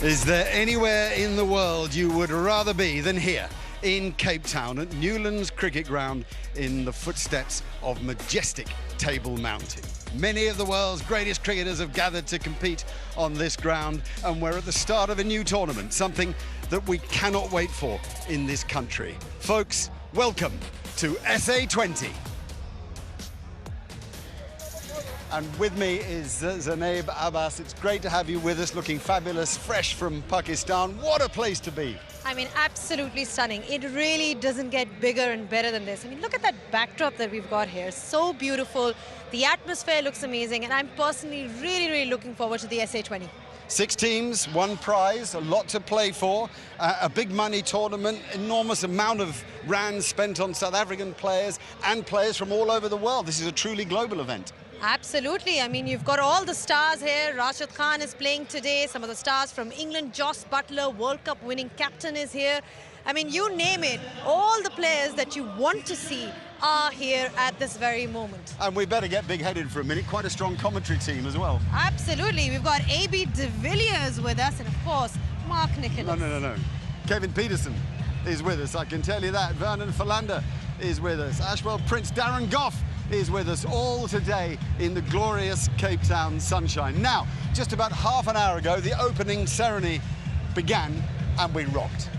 Is there anywhere in the world you would rather be than here in Cape Town at Newlands Cricket Ground in the footsteps of majestic Table Mountain? Many of the world's greatest cricketers have gathered to compete on this ground, and we're at the start of a new tournament, something that we cannot wait for in this country. Folks, welcome to SA20. And with me is Zainab Abbas. It's great to have you with us, looking fabulous, fresh from Pakistan. What a place to be. I mean, absolutely stunning. It really doesn't get bigger and better than this. I mean, look at that backdrop that we've got here. So beautiful. The atmosphere looks amazing, and I'm personally really looking forward to the SA20. 6 teams, 1 prize, a lot to play for, a big money tournament, enormous amount of rands spent on South African players and players from all over the world. This is a truly global event. Absolutely. I mean, you've got all the stars here. Rashid Khan is playing today. Some of the stars from England. Joss Buttler, World Cup winning captain, is here. I mean, you name it. All the players that you want to see are here at this very moment. And we better get big-headed for a minute. Quite a strong commentary team as well. Absolutely. We've got A.B. de Villiers with us, and of course, Mark Nicholas. No. Kevin Peterson is with us, I can tell you that. Vernon Philander is with us. Ashwell Prince, Darren Gough is with us, all today in the glorious Cape Town sunshine. Now, just about half an hour ago, the opening ceremony began and we rocked.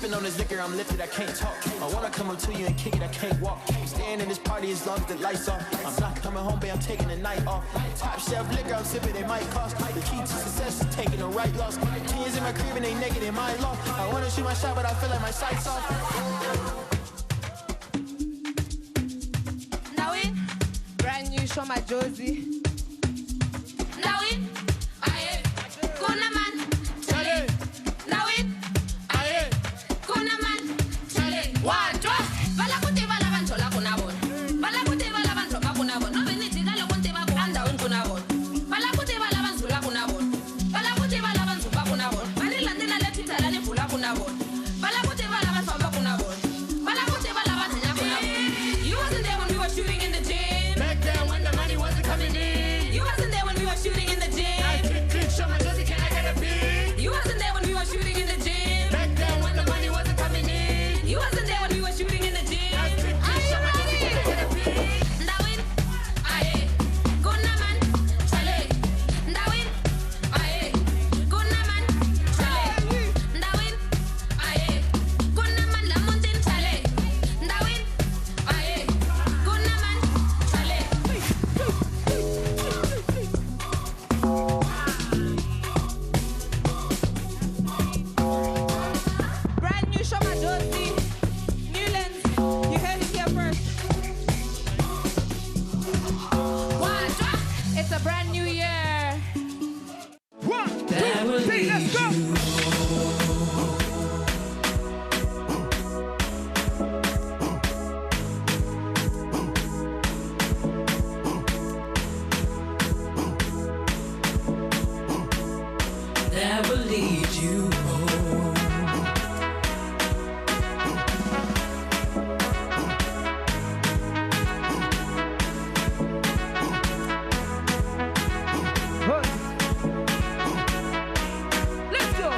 On this liquor, I'm lifted, I can't talk. I wanna come up to you and kick it, I can't walk. Staying in this party as long as the lights off. I'm not coming home, babe, I'm taking the night off. Top shelf liquor, I'm sipping, it might cost. The key to success is taking the right loss. 10 years in my crib and they naked in my law. I wanna shoot my shot, but I feel like my sight's off. Now in, brand new show my Josie. Now in, aye, Kuna man, Charlie. Now in, aye, Kuna man, Charlie. One, two, bala kuti bala bantu la kuna bon. Bala kuti bala bantu ba kuna bon. No beniti dalo kunti ba anda un kuna bon. Bala kuti bala bantu la kuna bon. Bala kuti bala bantu ba kuna bon. Mani landina le titala ni fula kuna bon. Bala kuti bala bantu ba kuna bon. Bala kuti bala bantu ya kuna bon. You wasn't there when we were shooting in the gym. Back then when the money wasn't coming in. You wasn't there when we were shooting in the gym. I kick, show my Josie, can I get a beat? You wasn't there when we were shooting in the gym. Back then when the money wasn't coming in. You wasn't there when we were shooting in the gym. I kick, show my Josie, can I get a beat? Ndawin, aye, kuna man, chale. Ndawin, aye, kuna man, chale. Ndawin, aye, kuna man la mountain, chale. Ndawin, aye, kuna man, chale. Brand new show, my Josie. Newlands, you heard it here first. One, two. It's a brand new year. 1, 2, 3, let's go! That will lead you home. Let's go!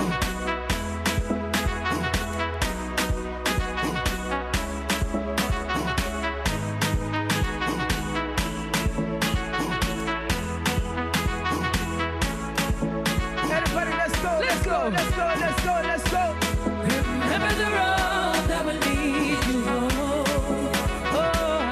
Everybody, let's go, let's go, let's go, let's go, let's go! Remember the road that will lead you home. Oh,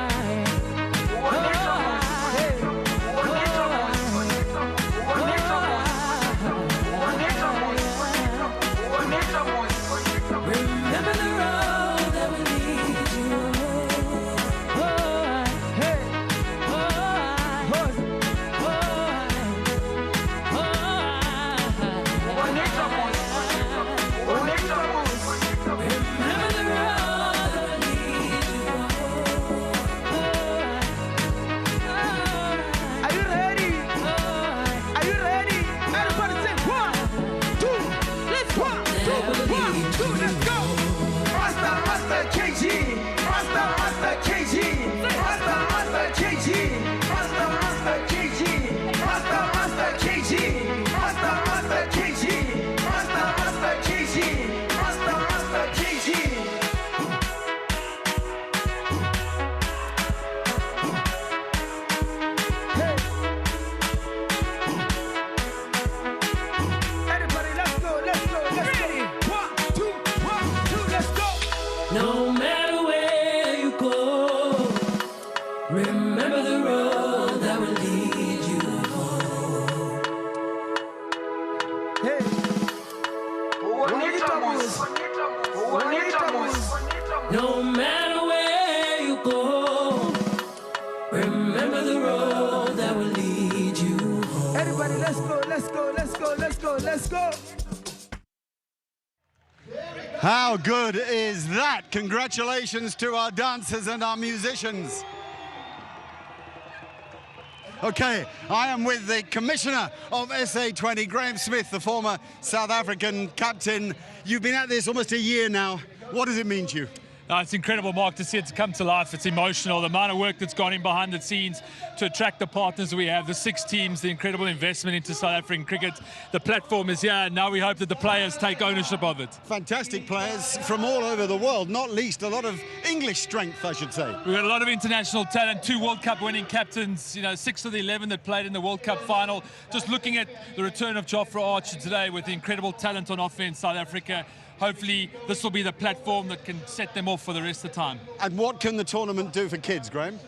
remember the road that will lead you home. Oh, everybody, let's go, let's go, let's go, let's go, let's go. How good is that? Congratulations to our dancers and our musicians. Okay, I am with the commissioner of SA20, Graham Smith, the former South African captain. You've been at this almost a year now. What does it mean to you? It's incredible, Mark, to see it come to life. It's emotional. The amount of work that's gone in behind the scenes to attract the partners we have, the 6 teams, the incredible investment into South African cricket. The platform is here, and now we hope that the players take ownership of it. Fantastic players from all over the world, not least a lot of English strength, I should say. We've got a lot of international talent, 2 World Cup winning captains, 6 of the 11 that played in the World Cup final. Just looking at the return of Jofra Archer today with the incredible talent on offense, South Africa. Hopefully this will be the platform that can set them off for the rest of the time. And what can the tournament do for kids, Graham?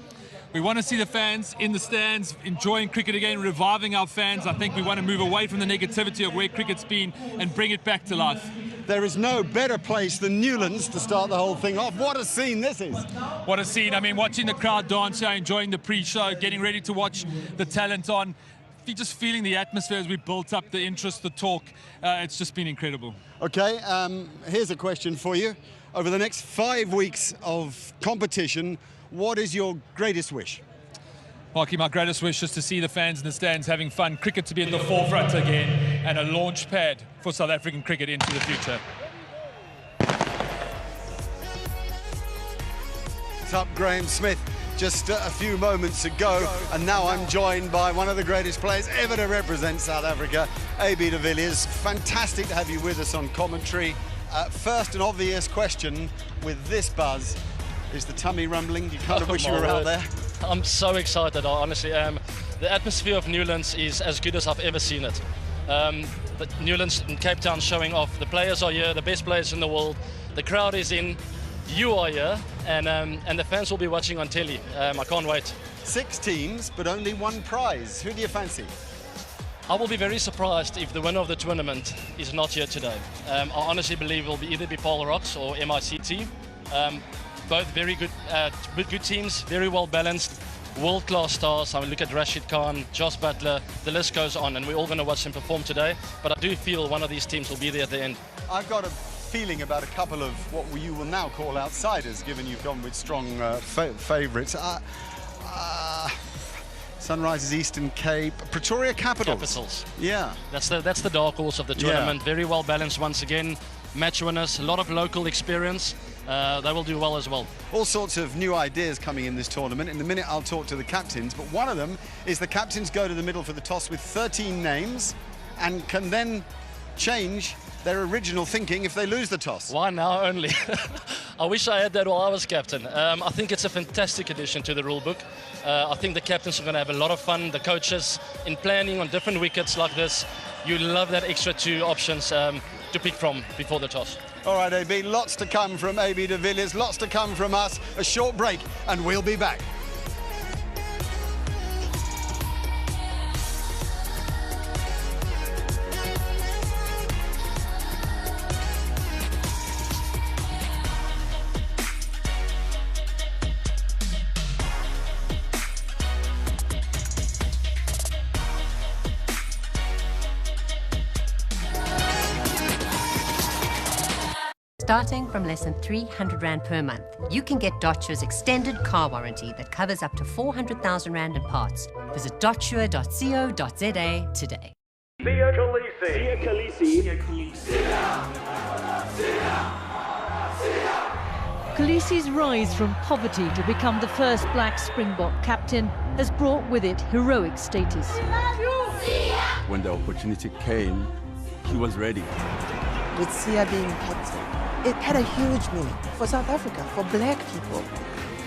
We want to see the fans in the stands enjoying cricket again, reviving our fans. I think we want to move away from the negativity of where cricket's been and bring it back to life. There is no better place than Newlands to start the whole thing off. What a scene this is. What a scene. I mean, watching the crowd dance here, enjoying the pre-show, getting ready to watch the talent on. Just feeling the atmosphere as we built up, the interest, the talk. It's just been incredible. Okay, here's a question for you. Over the next 5 weeks of competition, what is your greatest wish? Marky, my greatest wish is to see the fans in the stands having fun, cricket to be at the forefront again, and a launch pad for South African cricket into the future. It's up, Graham Smith. Just a few moments ago, and now I'm joined by one of the greatest players ever to represent South Africa, AB de Villiers. Fantastic to have you with us on commentary. First and obvious question with this buzz, is the tummy rumbling? You kind of wish you were out there. I'm so excited, I honestly am. The atmosphere of Newlands is as good as I've ever seen it. The Newlands in Cape Town showing off. The players are here, the best players in the world. The crowd is in. You are here, and the fans will be watching on telly. I can't wait. 6 teams, but only 1 prize. Who do you fancy? I will be very surprised if the winner of the tournament is not here today. I honestly believe it will either be Paarl Royals or MICT. Both very good teams, very well balanced, world-class stars. I mean, look at Rashid Khan, Jos Buttler, the list goes on, and we're all going to watch them perform today. But I do feel one of these teams will be there at the end. I've got a feeling about a couple of what you will now call outsiders, given you've gone with strong favourites. Sunrisers, Eastern Cape, Pretoria Capitals. Yeah. That's the dark horse of the tournament. Yeah. Very well balanced once again. Match winners, a lot of local experience. They will do well as well. All sorts of new ideas coming in this tournament. In a minute I'll talk to the captains, but one of them is the captains go to the middle for the toss with 13 names and can then change their original thinking if they lose the toss. Why now only? I wish I had that while I was captain. I think it's a fantastic addition to the rule book. I think the captains are going to have a lot of fun. The coaches, in planning on different wickets like this, you love that extra 2 options to pick from before the toss. All right, AB, lots to come from AB de Villiers, lots to come from us. A short break and we'll be back. Starting from less than 300 Rand per month, you can get Dotsure's extended car warranty that covers up to 400,000 Rand in parts. Visit dotsure.co.za today. Sia Khaleesi. Khaleesi's rise from poverty to become the first black Springbok captain has brought with it heroic status. When the opportunity came, he was ready. With Sia being captain, it had a huge meaning for South Africa, for black people.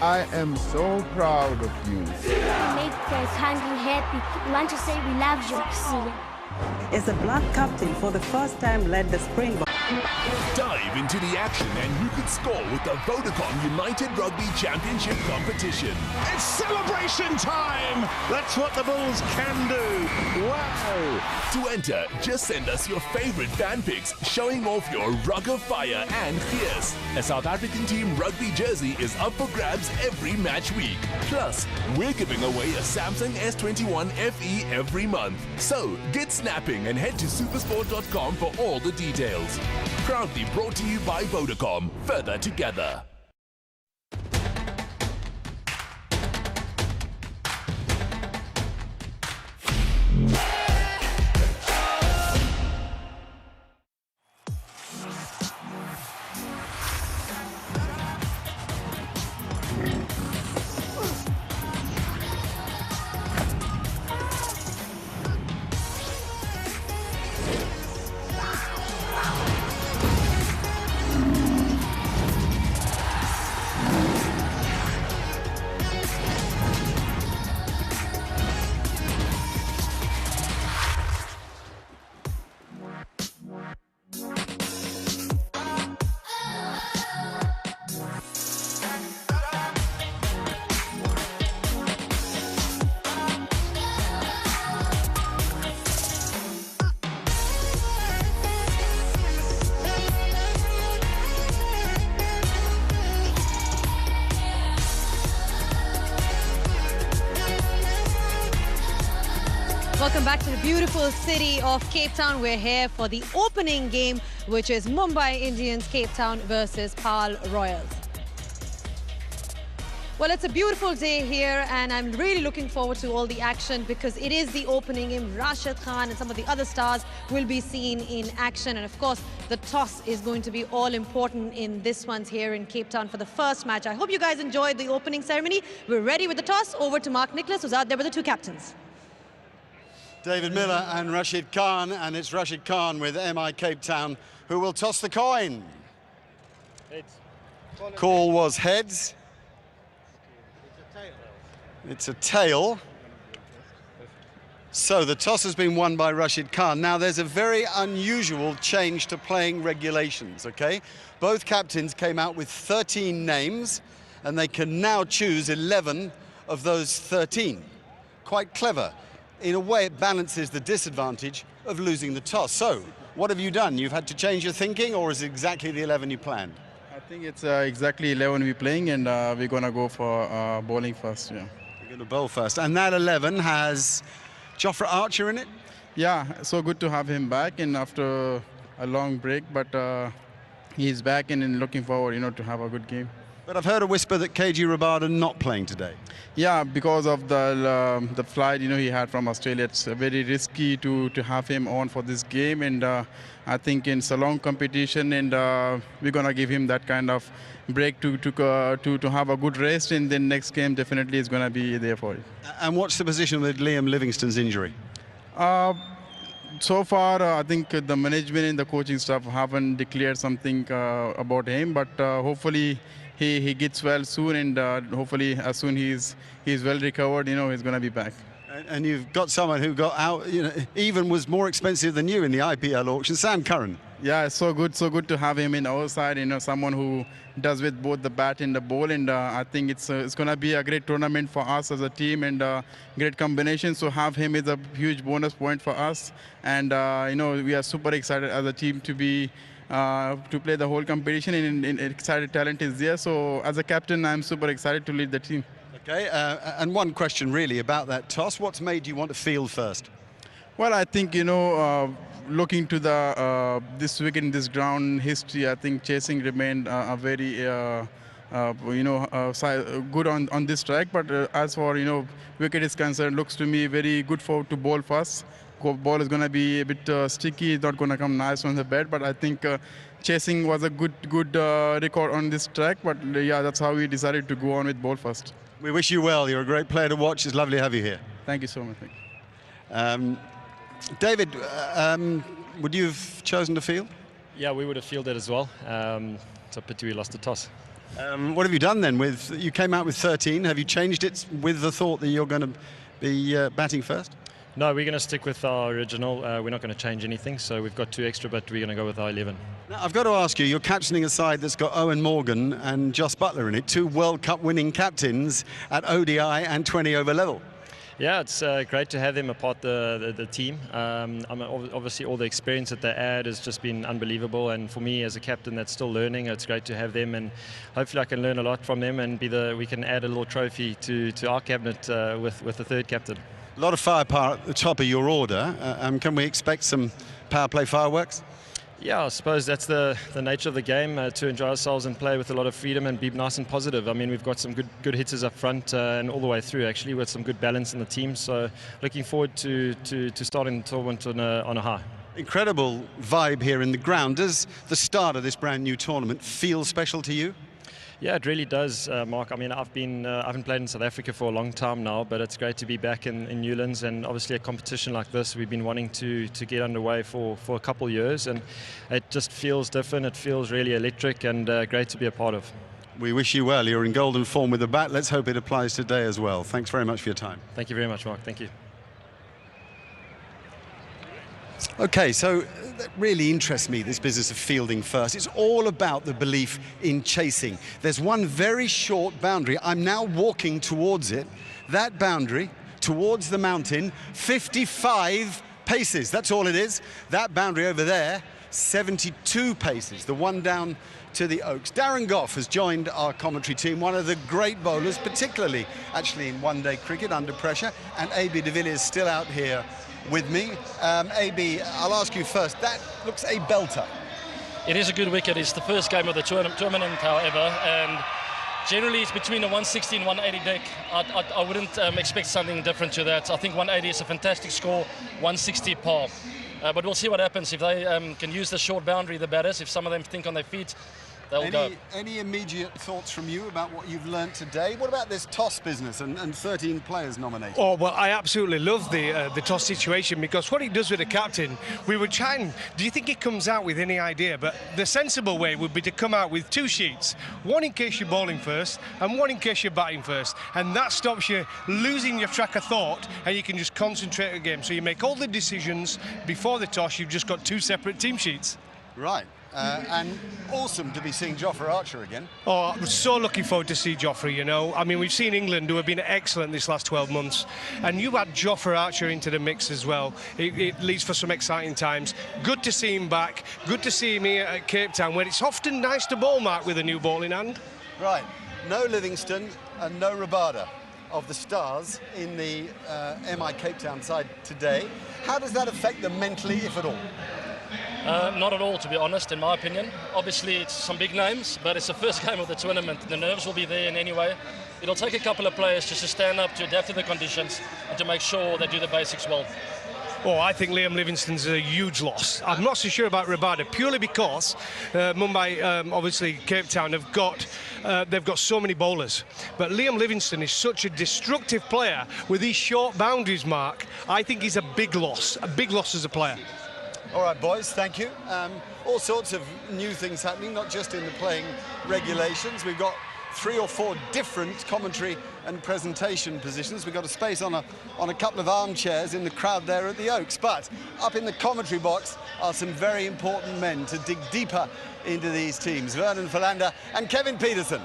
I am so proud of you. You make us hungry, happy. We want to say we love you, Sia. As a black captain, for the first time led the Springboks. Dive into the action and you could score with the Vodacom United Rugby Championship competition. It's celebration time! That's what the Bulls can do. Wow! To enter, just send us your favorite fan pics showing off your rug of fire and fierce. A South African team rugby jersey is up for grabs every match week. Plus, we're giving away a Samsung S21 FE every month. So, get snapping and head to supersport.com for all the details. Proudly brought to you by Vodacom. Further together. Welcome back to the beautiful city of Cape Town. We're here for the opening game, which is Mumbai Indians Cape Town versus Paarl Royals. Well, it's a beautiful day here and I'm really looking forward to all the action because it is the opening game. Rashid Khan and some of the other stars will be seen in action, and of course the toss is going to be all important in this one's here in Cape Town for the first match. I hope you guys enjoyed the opening ceremony. We're ready with the toss. Over to Mark Nicholas, who's out there with the two captains. David Miller and Rashid Khan, and it's Rashid Khan with MI Cape Town who will toss the coin. Heads. Call was heads. It's a tail. So the toss has been won by Rashid Khan. Now there's a very unusual change to playing regulations, okay? Both captains came out with 13 names and they can now choose 11 of those 13. Quite clever. In a way, it balances the disadvantage of losing the toss. So, what have you done? You've had to change your thinking, or is it exactly the 11 you planned? I think it's exactly 11 we're playing, and we're going to go for bowling first, yeah. You're going to bowl first. And that 11 has Jofra Archer in it? Yeah, so good to have him back, and after a long break, but he's back and looking forward, to have a good game. But I've heard a whisper that KG Rabada not playing today. Yeah, because of the flight, he had from Australia. It's very risky to have him on for this game, and I think it's a long competition, and we're gonna give him that kind of break to have a good rest, and then next game definitely is gonna be there for it. And what's the position with Liam Livingston's injury? So far, I think the management and the coaching staff haven't declared something about him, but hopefully he gets well soon, and hopefully as soon he's well recovered, he's going to be back. And you've got someone who got out, even was more expensive than you in the IPL auction, Sam Curran. Yeah, it's so good to have him in our side, someone who does with both the bat and the ball, and I think it's going to be a great tournament for us as a team, and great combination. So have him is a huge bonus point for us, and we are super excited as a team to be to play the whole competition, and excited talent is there. So as a captain, I'm super excited to lead the team. Okay, and one question really about that toss. What's made you want to field first? Well, I think, looking to the this week in this ground history, I think chasing remained a very good on this track. But as for wicket is concerned, looks to me very good to bowl first. Ball is going to be a bit sticky. It's not going to come nice on the bat. But I think chasing was a good record on this track. But yeah, that's how we decided to go on with ball first. We wish you well. You're a great player to watch. It's lovely to have you here. Thank you so much. Thank you. David, would you have chosen to field? Yeah, we would have fielded as well. It's a pity we lost the toss. What have you done then? You came out with 13. Have you changed it with the thought that you're going to be batting first? No, we're going to stick with our original. We're not going to change anything. So we've got 2 extra, but we're going to go with our 11. Now, I've got to ask you, you're captaining a side that's got Owen Morgan and Joss Butler in it, 2 World Cup winning captains at ODI and 20 over level. Yeah, it's great to have them a part of the team. Obviously, all the experience that they add has just been unbelievable. And for me, as a captain that's still learning, it's great to have them. And hopefully, I can learn a lot from them and we can add a little trophy to our cabinet with the 3rd captain. A lot of firepower at the top of your order. Can we expect some power play fireworks? Yeah, I suppose that's the nature of the game, to enjoy ourselves and play with a lot of freedom and be nice and positive. I mean, we've got some good hitters up front and all the way through, actually, with some good balance in the team. So looking forward to starting the tournament on a high. Incredible vibe here in the ground. Does the start of this brand new tournament feel special to you? Yeah, it really does, Mark. I mean, I haven't played in South Africa for a long time now, but it's great to be back in Newlands, and obviously a competition like this we've been wanting to get underway for a couple of years, and it just feels different. It feels really electric and great to be a part of. We wish you well. You're in golden form with the bat. Let's hope it applies today as well. Thanks very much for your time. Thank you very much, Mark. Thank you. Okay, so that really interests me, this business of fielding first. It's all about the belief in chasing. There's one very short boundary. I'm now walking towards it. That boundary, towards the mountain, 55 paces. That's all it is. That boundary over there, 72 paces. The one down to the Oaks. Darren Gough has joined our commentary team, one of the great bowlers, particularly actually in one-day cricket under pressure. And AB de Villiers still out here with me. AB, I'll ask you first. That looks a belter. It is a good wicket. It's the first game of the tournament, however, and generally it's between a 160 and 180 deck. I wouldn't expect something different to that. I think 180 is a fantastic score, 160 par. But we'll see what happens. If they can use the short boundary, the batters, if some of them think on their feet, they'll go. Any immediate thoughts from you about what you've learnt today? What about this toss business and 13 players nominated? Oh, well, I absolutely love the toss situation, because what it does with the captain, we were chatting, do you think he comes out with any idea? But the sensible way would be to come out with 2 sheets, one in case you're bowling first and one in case you're batting first. And that stops you losing your track of thought, and you can just concentrate on the game. So you make all the decisions before the toss. You've just got 2 separate team sheets. Right. And awesome to be seeing Jofra Archer again. Oh, I'm so looking forward to see Jofra, you know. I mean, we've seen England who have been excellent this last 12 months. And you add Jofra Archer into the mix as well. It leads for some exciting times. Good to see him back. Good to see him here at Cape Town, where it's often nice to bowl, Mark, with a new ball in hand. Right. No Livingston and no Rabada of the stars in the MI Cape Town side today. How does that affect them mentally, if at all? Not at all, to be honest, in my opinion. Obviously, it's some big names, but it's the first game of the tournament. The nerves will be there in any way. It'll take a couple of players just to stand up, to adapt to the conditions, and to make sure they do the basics well. Oh, I think Liam Livingstone's a huge loss. I'm not so sure about Rabada, purely because Mumbai, obviously Cape Town, have got they've got so many bowlers. But Liam Livingstone is such a destructive player with these short boundaries, Mark. I think he's a big loss as a player. All right, boys, thank you. All sorts of new things happening, not just in the playing regulations. We've got 3 or 4 different commentary and presentation positions. We've got a space on a couple of armchairs in the crowd there at the Oaks. But up in the commentary box are some very important men to dig deeper into these teams. Vernon Philander and Kevin Peterson.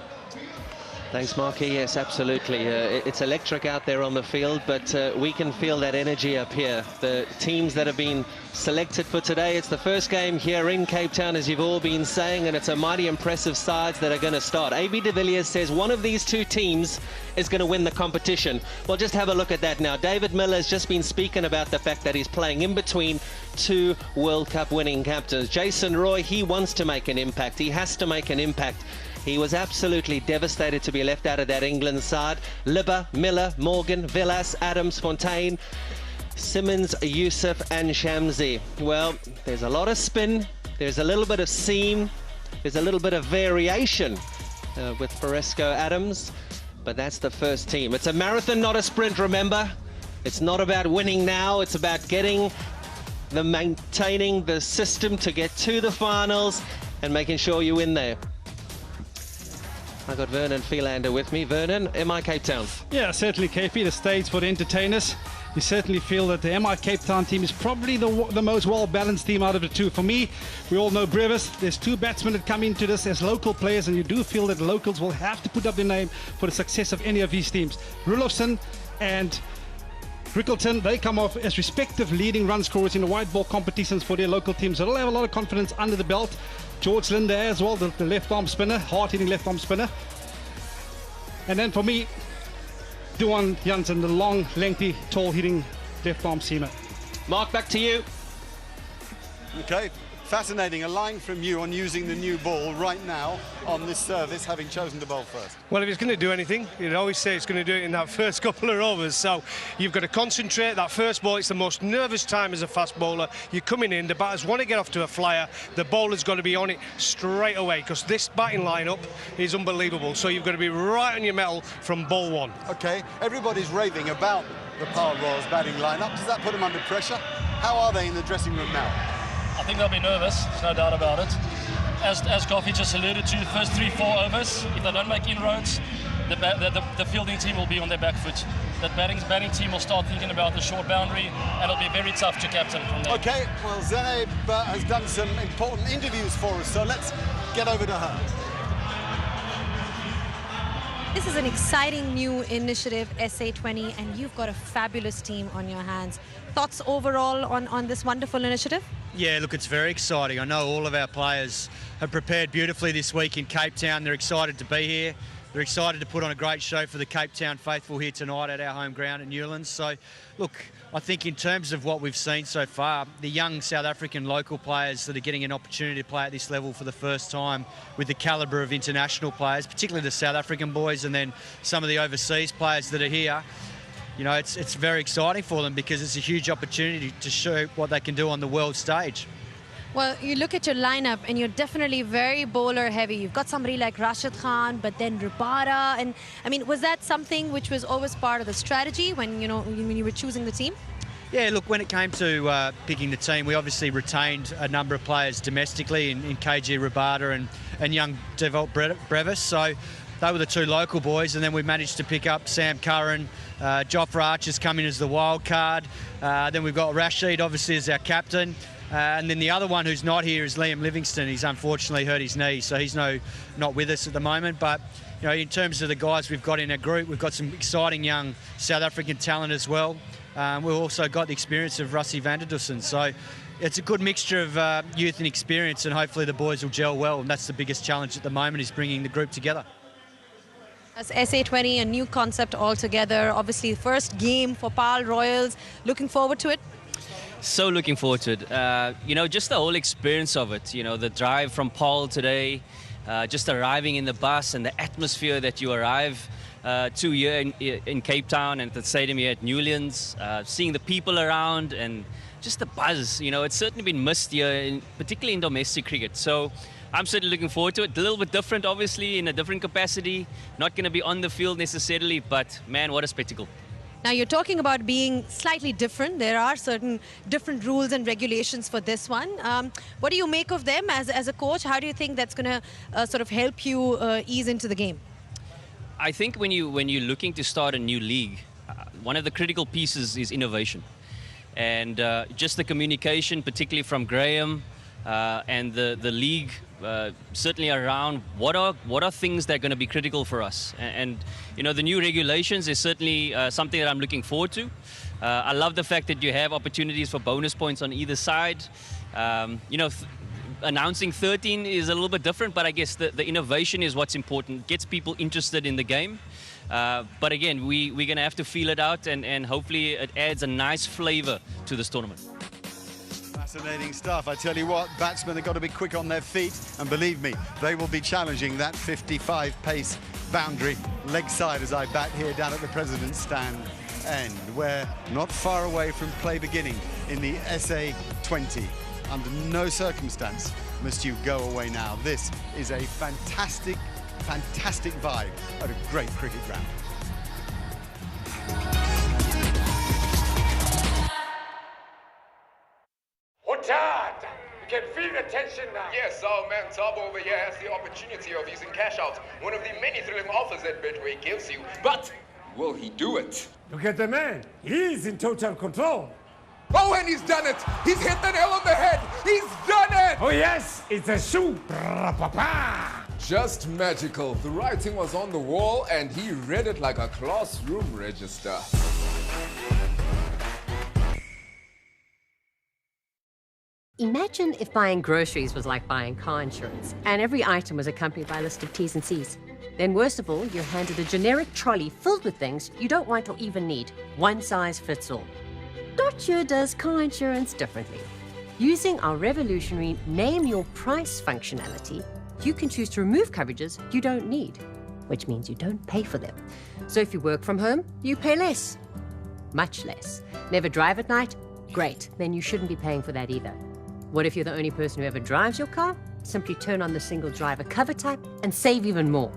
Thanks, Marky. Yes, absolutely. It's electric out there on the field, but we can feel that energy up here. The teams that have been selected for today, it's the first game here in Cape Town, as you've all been saying, and it's a mighty impressive sides that are going to start. AB de Villiers says one of these 2 teams is going to win the competition. Well, just have a look at that now. David Miller has just been speaking about the fact that he's playing in between 2 World Cup winning captains. Jason Roy, he wants to make an impact. He has to make an impact. He was absolutely devastated to be left out of that England side. Libba, Miller, Morgan, Villas, Adams, Fontaine, Simmons, Yusuf and Shamsi. Well, there's a lot of spin, there's a little bit of seam, there's a little bit of variation with Foresco Adams, but that's the first team. It's a marathon, not a sprint, remember. It's not about winning now, it's about maintaining the system to get to the finals and making sure you win there. I got Vernon Philander with me. Vernon, MI Cape Town. Yeah, certainly, KP, the stage for the entertainers. you certainly feel that the MI Cape Town team is probably the most well-balanced team out of the two. For me, we all know Brevis. There's two batsmen that come into this as local players, and you do feel that locals will have to put up their name for the success of any of these teams. Rulofson and Rickleton, they come off as respective leading run scorers in the white ball competitions for their local teams, so they'll have a lot of confidence under the belt. George Linde as well, the left-arm spinner, hard-hitting left-arm spinner. And then for me, Duan Jansen, the long, lengthy, tall-hitting left-arm seamer. Mark, back to you. Okay, fascinating. A line from you on using the new ball right now on this service, having chosen to bowl first. Well, if it's going to do anything, you'd always say it's going to do it in that first couple of overs. So you've got to concentrate. That first ball, it's the most nervous time as a fast bowler. You're coming in, the batters want to get off to a flyer. The bowler's got to be on it straight away, because this batting lineup is unbelievable. So you've got to be right on your mettle from ball one. Okay, everybody's raving about the Paarl Royals batting lineup. Does that put them under pressure? How are they in the dressing room now? I think they'll be nervous, there's no doubt about it. As Coffey just alluded to, the first 3-4 overs, if they don't make inroads, the fielding team will be on their back foot. That batting team will start thinking about the short boundary, and it'll be very tough to captain from there. Okay, well, Zeneb has done some important interviews for us, so let's get over to her. This is an exciting new initiative, SA20, and you've got a fabulous team on your hands. Thoughts overall on this wonderful initiative? Yeah, look, it's very exciting. I know all of our players have prepared beautifully this week in Cape Town. They're excited to be here. They're excited to put on a great show for the Cape Town faithful here tonight at our home ground at Newlands. So, look, I think in terms of what we've seen so far, the young South African local players that are getting an opportunity to play at this level for the first time with the calibre of international players, particularly the South African boys and then some of the overseas players that are here, you know, it's very exciting for them because it's a huge opportunity to show what they can do on the world stage. Well, you look at your lineup and you're definitely very bowler heavy. You've got somebody like Rashid Khan, but then Rabada. And I mean, was that something which was always part of the strategy when you were choosing the team? Yeah, look, when it came to picking the team, we obviously retained a number of players domestically in KG Rabada and young Devalt Brevis. So they were the two local boys, and then we managed to pick up Sam Curran, Jofra Archer's coming as the wild card. Then we've got Rashid, obviously, as our captain. And then the other one who's not here is Liam Livingston. He's unfortunately hurt his knee, so he's not with us at the moment. But you know, in terms of the guys we've got in our group, we've got some exciting young South African talent as well. We've also got the experience of Russie van der Dussen. So it's a good mixture of youth and experience, and hopefully the boys will gel well. And that's the biggest challenge at the moment, is bringing the group together. As SA20, a new concept altogether. Obviously, first game for Paarl Royals. Looking forward to it? So looking forward to it. You know, just the whole experience of it. You know, the drive from Paarl today, just arriving in the bus and the atmosphere that you arrive to here in Cape Town and at the stadium here at Newlands, seeing the people around and just the buzz. You know, it's certainly been missed here, particularly in domestic cricket. So I'm certainly looking forward to it. A little bit different, obviously, in a different capacity. Not going to be on the field necessarily, but man, what a spectacle. Now, you're talking about being slightly different. There are certain different rules and regulations for this one. What do you make of them as a coach? How do you think that's going to sort of help you ease into the game? I think when you're looking to start a new league, one of the critical pieces is innovation. And just the communication, particularly from Graham and the league, certainly around what are things that are going to be critical for us. And you know, the new regulations is certainly something that I'm looking forward to. I love the fact that you have opportunities for bonus points on either side. You know, announcing 13 is a little bit different, but I guess the innovation is what's important. Gets people interested in the game. But again, we're going to have to feel it out, and hopefully it adds a nice flavor to this tournament. Fascinating stuff. I tell you what, batsmen have got to be quick on their feet, and believe me, they will be challenging that 55 pace boundary leg side as I bat here down at the President's Stand end. We're not far away from play beginning in the SA20. Under no circumstance must you go away now. This is a fantastic, fantastic vibe at a great cricket ground. Hotard! You can feel the tension now. Yes, our man Tabo over here has the opportunity of using cash out, one of the many thrilling offers that Betway gives you. But will he do it? Look at the man. He's in total control. Oh, and he's done it. He's hit the nail on the head. He's done it. Oh, yes, it's a shoe. Just magical. The writing was on the wall and he read it like a classroom register. Imagine if buying groceries was like buying car insurance, and every item was accompanied by a list of T's and C's. Then worst of all, you're handed a generic trolley filled with things you don't want or even need. One size fits all. Deutsche does car insurance differently. Using our revolutionary Name Your Price functionality, you can choose to remove coverages you don't need, which means you don't pay for them. So if you work from home, you pay less. Much less. Never drive at night? Great, then you shouldn't be paying for that either. What if you're the only person who ever drives your car? Simply turn on the single driver cover type and save even more.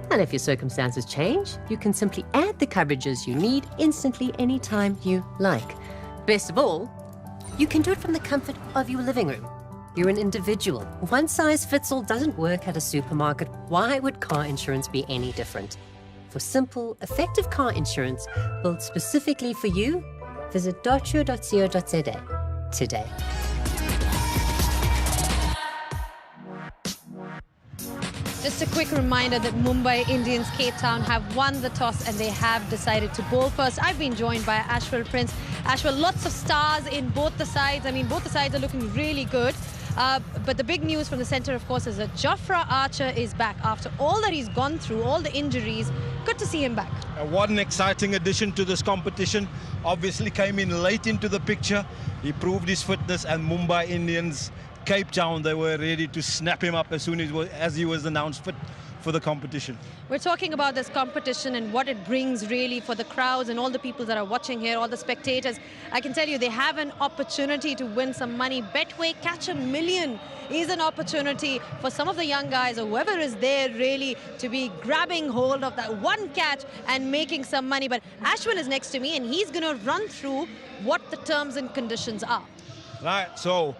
And if your circumstances change, you can simply add the coverages you need instantly anytime you like. Best of all, you can do it from the comfort of your living room. You're an individual. One size fits all doesn't work at a supermarket. Why would car insurance be any different? For simple, effective car insurance built specifically for you, visit deutsche.co.za today. Just a quick reminder that Mumbai Indians Cape Town have won the toss and they have decided to bowl first. I've been joined by Ashwell Prince. Ashwell, lots of stars in both the sides. I mean, both the sides are looking really good. But the big news from the centre, of course, is that Jofra Archer is back. After all that he's gone through, all the injuries, good to see him back. What an exciting addition to this competition. Obviously came in late into the picture. He proved his fitness, and Mumbai Indians Cape Town, they were ready to snap him up as soon as he was announced fit for the competition. We're talking about this competition and what it brings really for the crowds and all the people that are watching here, all the spectators. I can tell you they have an opportunity to win some money. Betway Catch a Million is an opportunity for some of the young guys or whoever is there really to be grabbing hold of that one catch and making some money. But Ashwell is next to me and he's going to run through what the terms and conditions are. Right, so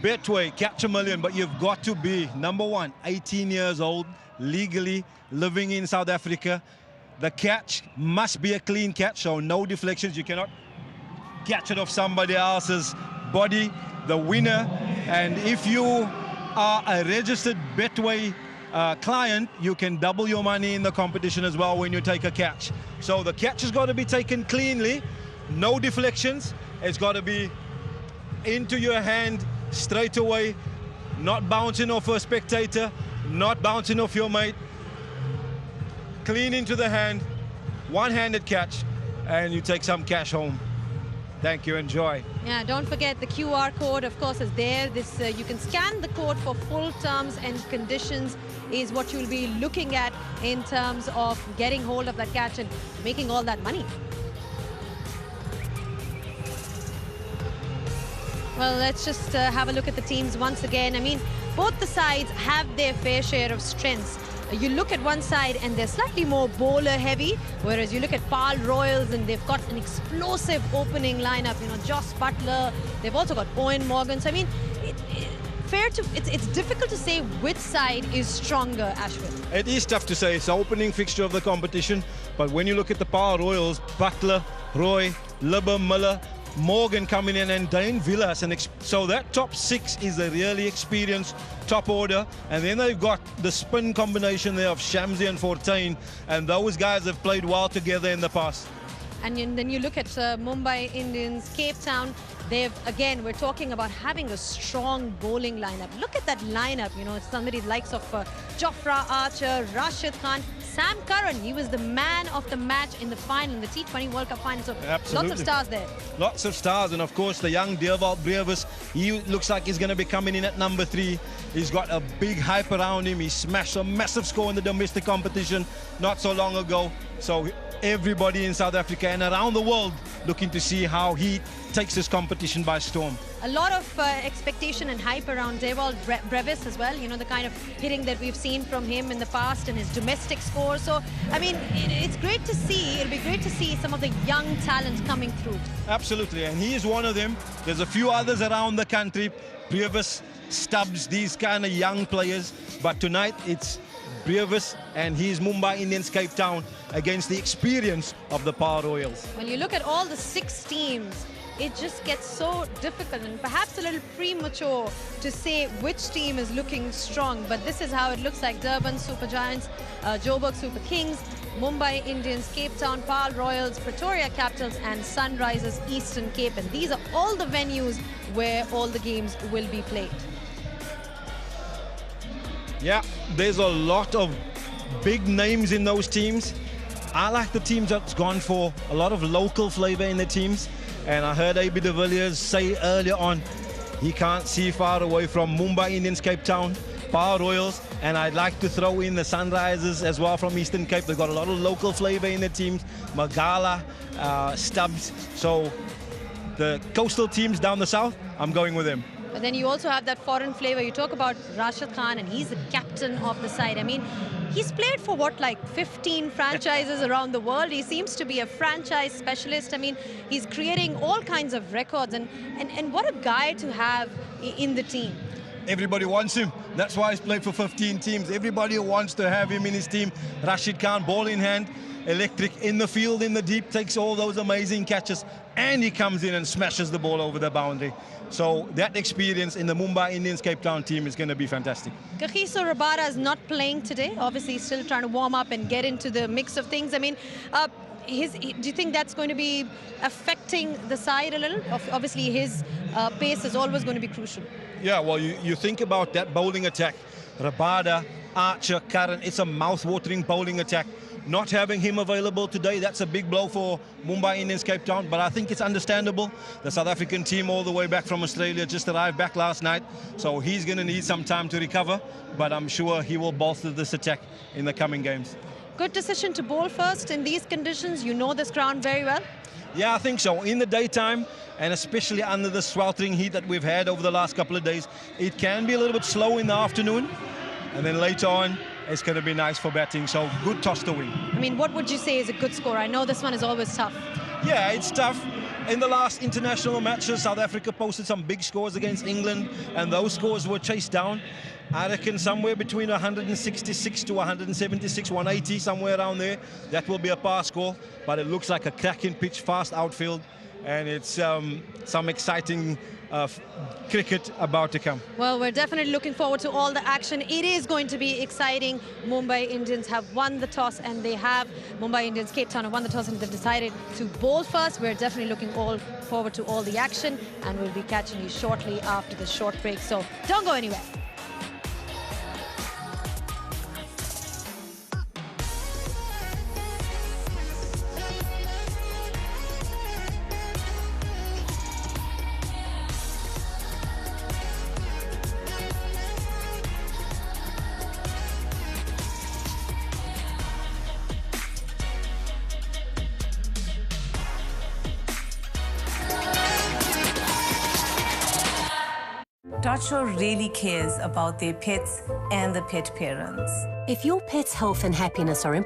Betway, Catch a Million, but you've got to be, number one, 18 years old, legally living in South Africa. The catch must be a clean catch, so no deflections. You cannot catch it off somebody else's body, the winner. And if you are a registered Betway client, you can double your money in the competition as well when you take a catch. So the catch has got to be taken cleanly, no deflections. It's got to be into your hand straight away, not bouncing off a spectator, not bouncing off your mate. Clean into the hand, one-handed catch, and you take some cash home. Thank you, enjoy. Yeah, don't forget the QR code, of course, is there. This you can scan the code for full terms and conditions is what you'll be looking at in terms of getting hold of that catch and making all that money. Well, let's just have a look at the teams once again. I mean, both the sides have their fair share of strengths. You look at one side and they're slightly more bowler heavy, whereas you look at Paarl Royals and they've got an explosive opening lineup. You know, Jos Buttler, they've also got Owen Morgan. So, I mean, it's difficult to say which side is stronger, Ashwin. It is tough to say. It's the opening fixture of the competition. But when you look at the Paarl Royals, Buttler, Roy, Libber, Miller, Morgan coming in, and Dane Villiers, and so that top six is a really experienced top order. And then they've got the spin combination there of Shamsi and Fortuin, and those guys have played well together in the past. And then you look at Mumbai Indians, Cape Town. Again, we're talking about having a strong bowling lineup. Look at that lineup, you know, it's somebody likes of Jofra Archer, Rashid Khan, Sam Curran. He was the man of the match in the final, in the T20 World Cup final. So absolutely, lots of stars there. Lots of stars, and of course the young Dewald Brevis, he looks like he's going to be coming in at number 3. He's got a big hype around him. He smashed a massive score in the domestic competition not so long ago. So everybody in South Africa and around the world looking to see how he takes this competition by storm. A lot of expectation and hype around Dewald Brevis as well. You know, the kind of hitting that we've seen from him in the past and his domestic score. So, I mean, it's great to see. It'll be great to see some of the young talents coming through. Absolutely, and he is one of them. There's a few others around the country. Brevis, Stubbs, these kind of young players. But tonight, it's Brevis and his Mumbai Indians Cape Town against the experience of the Paarl Royals. When you look at all the 6 teams, it just gets so difficult and perhaps a little premature to say which team is looking strong. But this is how it looks like. Durban Super Giants, Joburg Super Kings, Mumbai Indians, Cape Town, Paarl Royals, Pretoria Capitals and Sunrisers Eastern Cape. And these are all the venues where all the games will be played. Yeah, there's a lot of big names in those teams. I like the teams that's gone for a lot of local flavor in the teams. And I heard AB de Villiers say earlier on, he can't see far away from Mumbai Indians, Cape Town, Paarl Royals, and I'd like to throw in the Sunrisers as well from Eastern Cape. They've got a lot of local flavor in the teams, Magala, Stubbs. So the coastal teams down the south, I'm going with them. But then you also have that foreign flavor. You talk about Rashid Khan, and he's the captain of the side. I mean, he's played for what, like 15 franchises around the world. He seems to be a franchise specialist. I mean, he's creating all kinds of records. And what a guy to have in the team. Everybody wants him. That's why he's played for 15 teams. Everybody wants to have him in his team. Rashid Khan, ball in hand, electric, in the field, in the deep, takes all those amazing catches, and he comes in and smashes the ball over the boundary. So that experience in the Mumbai Indians Cape Town team is going to be fantastic. Kagiso Rabada is not playing today. Obviously, he's still trying to warm up and get into the mix of things. I mean, do you think that's going to be affecting the side a little? Obviously, his pace is always going to be crucial. Yeah, well, you think about that bowling attack. Rabada, Archer, Curran, it's a mouth-watering bowling attack. Not having him available today, that's a big blow for Mumbai Indians Cape Town, but I think it's understandable. The South African team all the way back from Australia just arrived back last night, so he's going to need some time to recover, but I'm sure he will bolster this attack in the coming games. Good decision to bowl first in these conditions. You know this ground very well. Yeah, I think so. In the daytime, and especially under the sweltering heat that we've had over the last couple of days, it can be a little bit slow in the afternoon, and then later on, it's going to be nice for batting, so good toss to win. I mean, what would you say is a good score? I know this one is always tough. Yeah, it's tough. In the last international matches, South Africa posted some big scores against England, and those scores were chased down. I reckon somewhere between 166 to 176, 180, somewhere around there. That will be a par score, but it looks like a cracking pitch, fast outfield, and it's some exciting cricket about to come. Well, we're definitely looking forward to all the action. It is going to be exciting. Mumbai Indians have won the toss, and they have Mumbai Indians Cape Town have won the toss, and they've decided to bowl first. We're definitely looking forward to all the action, and we'll be catching you shortly after the short break. So don't go anywhere. Dotshore really cares about their pets and the pet parents. If your pet's health and happiness are important,